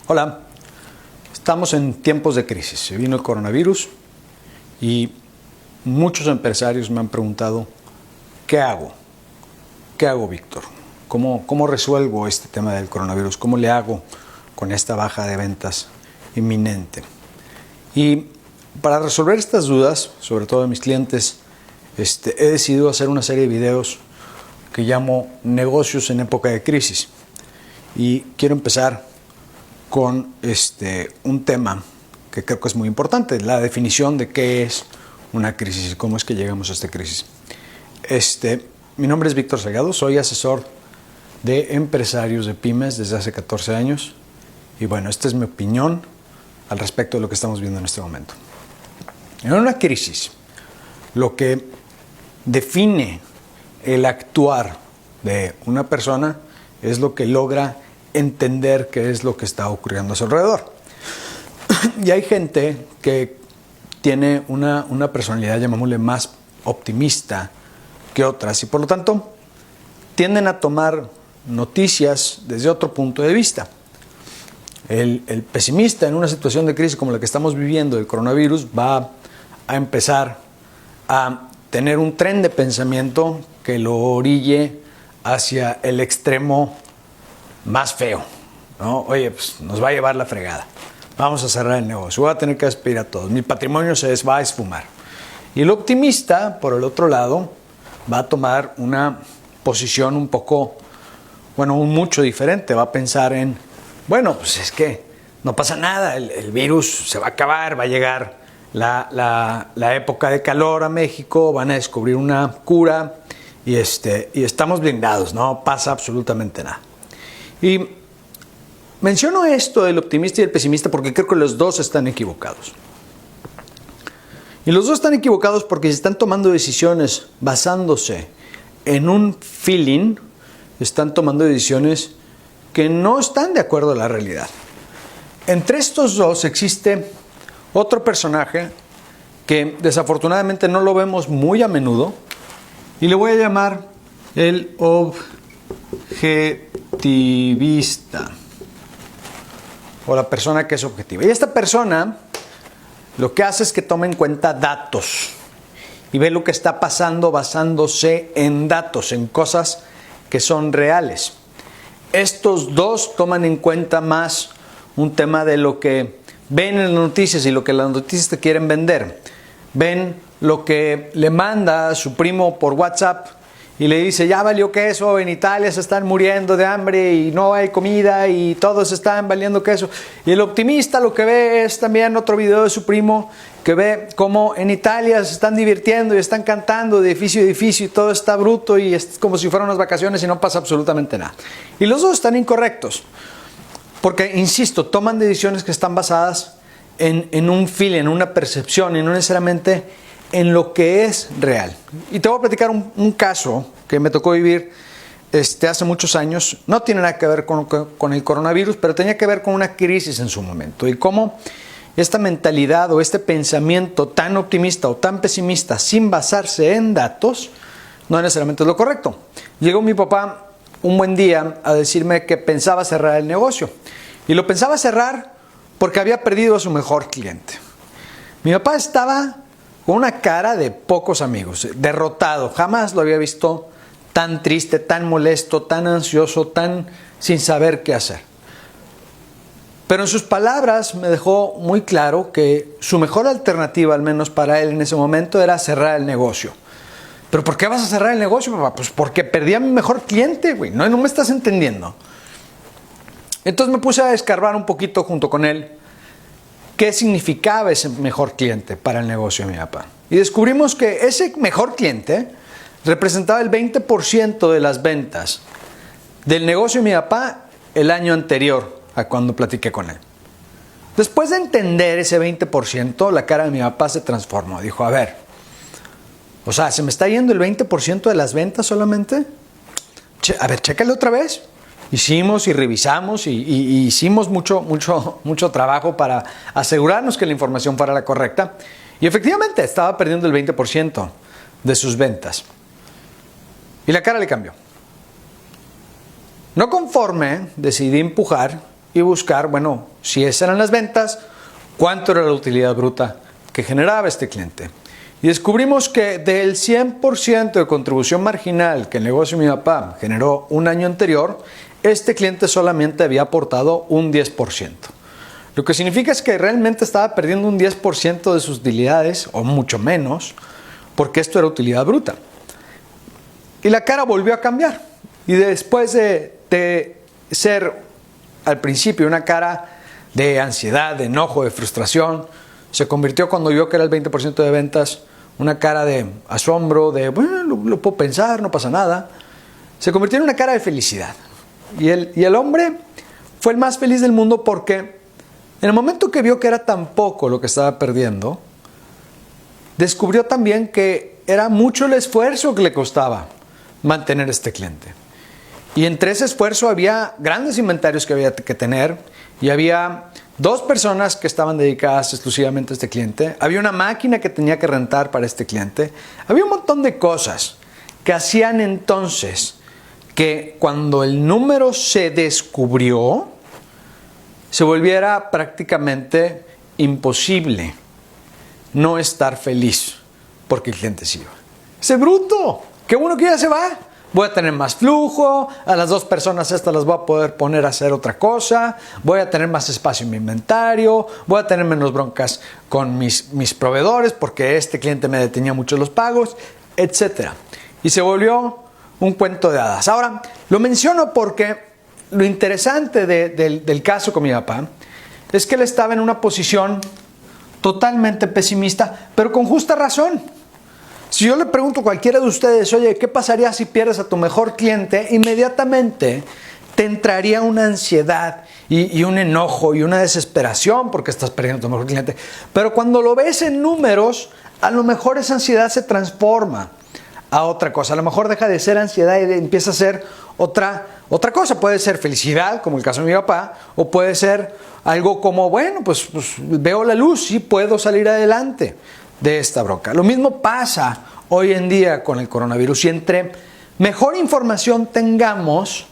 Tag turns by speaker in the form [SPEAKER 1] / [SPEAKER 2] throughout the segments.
[SPEAKER 1] Hola, estamos en tiempos de crisis. Se vino el coronavirus y muchos empresarios me han preguntado, ¿qué hago? ¿Qué hago, Víctor? ¿Cómo resuelvo este tema del coronavirus? ¿Cómo le hago con esta baja de ventas inminente? Y para resolver estas dudas, sobre todo de mis clientes, he decidido hacer una serie de videos que llamo Negocios en época de crisis. Y quiero empezar con un tema que creo que es muy importante, la definición de qué es una crisis y cómo es que llegamos a esta crisis. Mi nombre es Víctor Salgado, soy asesor de empresarios de pymes desde hace 14 años y bueno, esta es mi opinión al respecto de lo que estamos viendo en este momento. En una crisis, lo que define el actuar de una persona es lo que logra entender qué es lo que está ocurriendo a su alrededor. Y hay gente que tiene una personalidad, llamémosle, más optimista que otras y por lo tanto tienden a tomar noticias desde otro punto de vista. El pesimista en una situación de crisis como la que estamos viviendo del coronavirus va a empezar a tener un tren de pensamiento que lo orille hacia el extremo más feo, ¿no? Oye, pues nos va a llevar la fregada, vamos a cerrar el negocio, voy a tener que despedir a todos, mi patrimonio se va a esfumar. Y el optimista, por el otro lado, va a tomar una posición un poco, mucho diferente, va a pensar en, pues es que no pasa nada, el virus se va a acabar, va a llegar la época de calor a México, van a descubrir una cura y estamos blindados, no pasa absolutamente nada. Y menciono esto del optimista y el pesimista porque creo que los dos están equivocados. Y los dos están equivocados porque si están tomando decisiones basándose en un feeling, están tomando decisiones que no están de acuerdo a la realidad. Entre estos dos existe otro personaje que desafortunadamente no lo vemos muy a menudo y le voy a llamar el objetivista o la persona que es objetiva. Y esta persona lo que hace es que toma en cuenta datos y ve lo que está pasando basándose en datos, en cosas que son reales. Estos dos toman en cuenta más un tema de lo que ven en las noticias y lo que las noticias te quieren vender. Ven lo que le manda a su primo por WhatsApp y le dice, ya valió queso, en Italia se están muriendo de hambre y no hay comida y todos están valiendo queso. Y el optimista lo que ve es también otro video de su primo que ve cómo en Italia se están divirtiendo y están cantando de edificio a edificio y todo está bruto y es como si fueran unas vacaciones y no pasa absolutamente nada. Y los dos están incorrectos. Porque, insisto, toman decisiones que están basadas en un feeling, en una percepción y no necesariamente en lo que es real. Y te voy a platicar un caso que me tocó vivir hace muchos años. No tiene nada que ver con el coronavirus, pero tenía que ver con una crisis en su momento. Y cómo esta mentalidad o este pensamiento tan optimista o tan pesimista sin basarse en datos no necesariamente es lo correcto. Llegó mi papá un buen día a decirme que pensaba cerrar el negocio. Y lo pensaba cerrar porque había perdido a su mejor cliente. Mi papá estaba con una cara de pocos amigos, derrotado. Jamás lo había visto tan triste, tan molesto, tan ansioso, tan sin saber qué hacer. Pero en sus palabras me dejó muy claro que su mejor alternativa, al menos para él en ese momento, era cerrar el negocio. ¿Pero por qué vas a cerrar el negocio, papá? Pues porque perdí a mi mejor cliente, güey. No me estás entendiendo. Entonces me puse a escarbar un poquito junto con él qué significaba ese mejor cliente para el negocio de mi papá. Y descubrimos que ese mejor cliente representaba el 20% de las ventas del negocio de mi papá el año anterior a cuando platiqué con él. Después de entender ese 20%, la cara de mi papá se transformó. Dijo, a ver, ¿se me está yendo el 20% de las ventas solamente? A ver, chécale otra vez. Hicimos y revisamos y hicimos mucho trabajo para asegurarnos que la información fuera la correcta. Y efectivamente estaba perdiendo el 20% de sus ventas. Y la cara le cambió. No conforme, decidí empujar y buscar, bueno, si esas eran las ventas, cuánto era la utilidad bruta que generaba este cliente. Y descubrimos que del 100% de contribución marginal que el negocio de mi papá generó un año anterior, este cliente solamente había aportado un 10%. Lo que significa es que realmente estaba perdiendo un 10% de sus utilidades, o mucho menos, porque esto era utilidad bruta. Y la cara volvió a cambiar. Y después de ser al principio una cara de ansiedad, de enojo, de frustración, se convirtió, cuando vio que era el 20% de ventas, una cara de asombro, de bueno, lo puedo pensar, no pasa nada. Se convirtió en una cara de felicidad. Y el hombre fue el más feliz del mundo porque en el momento que vio que era tan poco lo que estaba perdiendo, descubrió también que era mucho el esfuerzo que le costaba mantener este cliente. Y entre ese esfuerzo había grandes inventarios que había que tener, y había 2 personas que estaban dedicadas exclusivamente a este cliente, había una máquina que tenía que rentar para este cliente, había un montón de cosas que hacían entonces que cuando el número se descubrió, se volviera prácticamente imposible no estar feliz porque el cliente se iba. ¡Ese bruto! ¡Qué bueno que ya se va! Voy a tener más flujo, a las 2 personas estas las voy a poder poner a hacer otra cosa, voy a tener más espacio en mi inventario, voy a tener menos broncas con mis proveedores porque este cliente me detenía mucho los pagos, etc. Y se volvió un cuento de hadas. Ahora, lo menciono porque lo interesante del caso con mi papá es que él estaba en una posición totalmente pesimista, pero con justa razón. Si yo le pregunto a cualquiera de ustedes, oye, ¿qué pasaría si pierdes a tu mejor cliente? Inmediatamente te entraría una ansiedad y un enojo y una desesperación porque estás perdiendo a tu mejor cliente. Pero cuando lo ves en números, a lo mejor esa ansiedad se transforma a otra cosa. A lo mejor deja de ser ansiedad y empieza a ser otra cosa. Puede ser felicidad, como el caso de mi papá, o puede ser algo como, bueno, pues veo la luz y puedo salir adelante de esta bronca. Lo mismo pasa hoy en día con el coronavirus, y entre mejor información tengamos,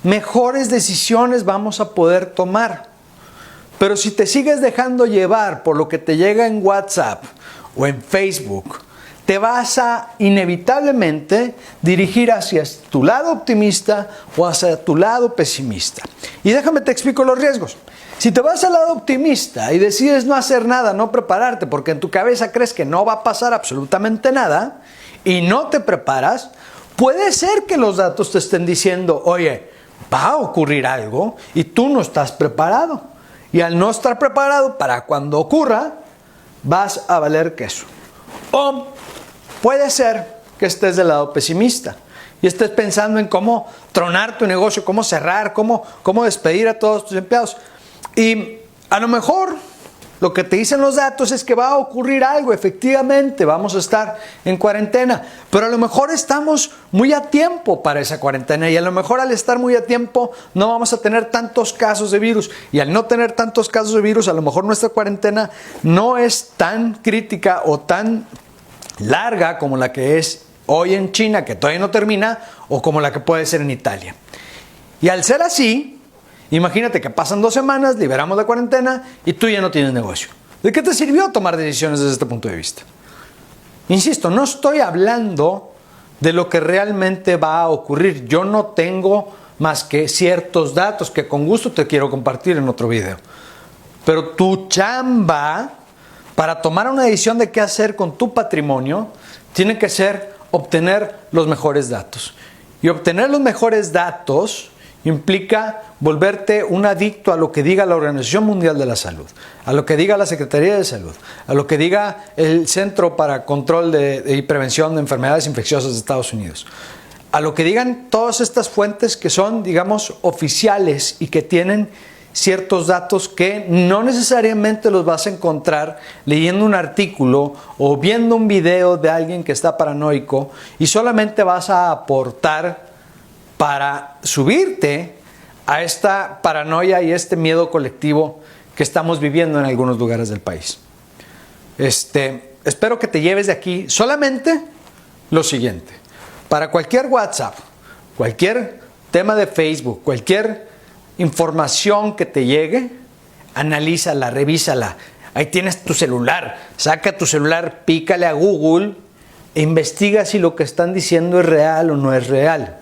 [SPEAKER 1] mejores decisiones vamos a poder tomar. Pero si te sigues dejando llevar por lo que te llega en WhatsApp o en Facebook, te vas a inevitablemente dirigir hacia tu lado optimista o hacia tu lado pesimista. Y déjame te explico los riesgos. Si te vas al lado optimista y decides no hacer nada, no prepararte, porque en tu cabeza crees que no va a pasar absolutamente nada y no te preparas, puede ser que los datos te estén diciendo, oye, va a ocurrir algo y tú no estás preparado. Y al no estar preparado para cuando ocurra, vas a valer queso. O puede ser que estés del lado pesimista y estés pensando en cómo tronar tu negocio, cómo cerrar, cómo despedir a todos tus empleados. Y a lo mejor lo que te dicen los datos es que va a ocurrir algo, efectivamente, vamos a estar en cuarentena, pero a lo mejor estamos muy a tiempo para esa cuarentena, y a lo mejor al estar muy a tiempo no vamos a tener tantos casos de virus, y al no tener tantos casos de virus, a lo mejor nuestra cuarentena no es tan crítica o tan larga como la que es hoy en China, que todavía no termina, o como la que puede ser en Italia. Y al ser así, imagínate que pasan 2 semanas, liberamos la cuarentena y tú ya no tienes negocio. ¿De qué te sirvió tomar decisiones desde este punto de vista? Insisto, no estoy hablando de lo que realmente va a ocurrir. Yo no tengo más que ciertos datos que con gusto te quiero compartir en otro video. Pero tu chamba para tomar una decisión de qué hacer con tu patrimonio tiene que ser obtener los mejores datos. Y obtener los mejores datos implica volverte un adicto a lo que diga la Organización Mundial de la Salud, a lo que diga la Secretaría de Salud, a lo que diga el Centro para Control y Prevención de Enfermedades Infecciosas de Estados Unidos, a lo que digan todas estas fuentes que son, digamos, oficiales y que tienen ciertos datos que no necesariamente los vas a encontrar leyendo un artículo o viendo un video de alguien que está paranoico, y solamente vas a aportar para subirte a esta paranoia y este miedo colectivo que estamos viviendo en algunos lugares del país. Espero que te lleves de aquí solamente lo siguiente. Para cualquier WhatsApp, cualquier tema de Facebook, cualquier información que te llegue, analízala, revísala. Ahí tienes tu celular, saca tu celular, pícale a Google e investiga si lo que están diciendo es real o no es real.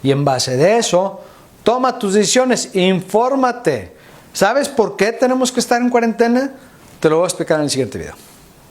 [SPEAKER 1] Y en base de eso, toma tus decisiones, infórmate. ¿Sabes por qué tenemos que estar en cuarentena? Te lo voy a explicar en el siguiente video.